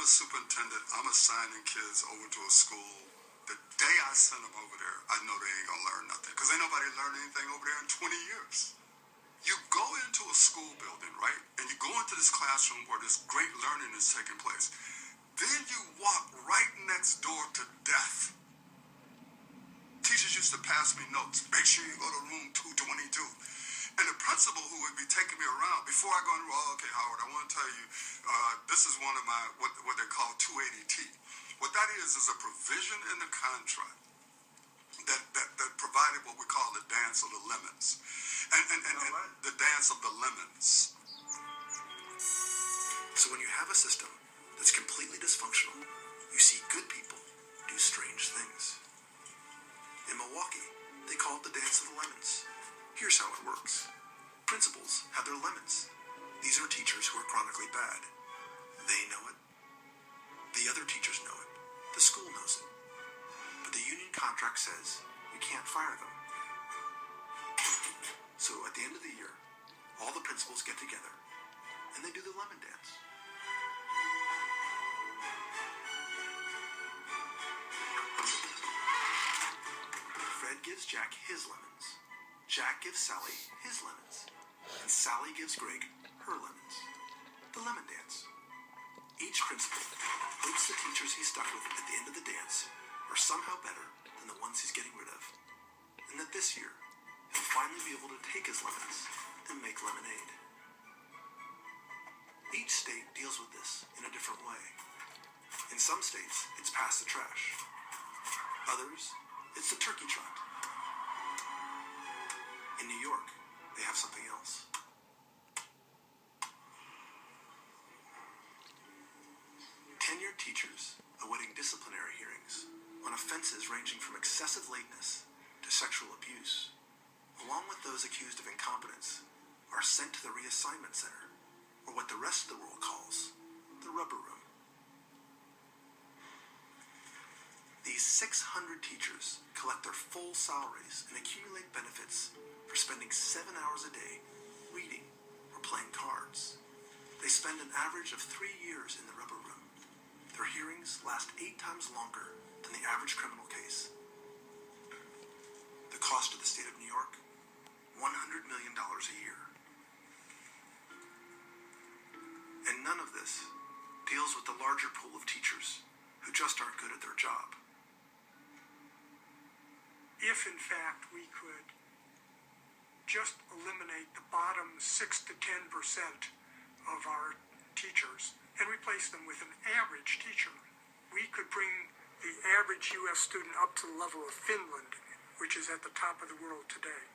a superintendent. I'm assigning kids over to a school. The day I send them over there, I know they ain't gonna learn nothing because ain't nobody learned anything over there in 20 years. You go into a school building, right? And you go into this classroom where this great learning is taking place. Then you walk right next door to death. Teachers used to pass me notes. Make sure you go to room 222. And the principal who would be taking me around, before I go in, oh, okay, Howard, I want to tell you, this is one of my, what they call 280T. What that is a provision in the contract that provided what we call the dance of the lemons. And the dance of the lemons. So when you have a system that's completely dysfunctional, you see good people do strange things. In Milwaukee, they call it the dance of the lemons. Here's how it works. Principals have their lemons. These are teachers who are chronically bad. They know it. The other teachers know it. The school knows it. But the union contract says you can't fire them. So at the end of the year, all the principals get together and they do the lemon dance. Fred gives Jack his lemons. Jack gives Sally his lemons. And Sally gives Greg her lemons. The lemon dance. Each principal hopes the teachers he's stuck with at the end of the dance are somehow better than the ones he's getting rid of. And that this year, he'll finally be able to take his lemons and make lemonade. Each state deals with this in a different way. In some states, it's pass the trash. Others, it's the turkey trot. In New York, they have something else. Tenured teachers awaiting disciplinary hearings on offenses ranging from excessive lateness to sexual abuse, along with those accused of incompetence, are sent to the reassignment center, or what the rest of the world calls the rubber room. These 600 teachers collect their full salaries and accumulate benefits for spending 7 hours a day reading or playing cards. They spend an average of 3 years in the rubber room. Their hearings last 8 times longer than the average criminal case. The cost to the state of New York, $100 million a year. And none of this deals with the larger pool of teachers who just aren't good at their job. If, in fact, we could just eliminate the bottom 6 to 10% of our teachers and replace them with an average teacher, we could bring the average U.S. student up to the level of Finland, which is at the top of the world today.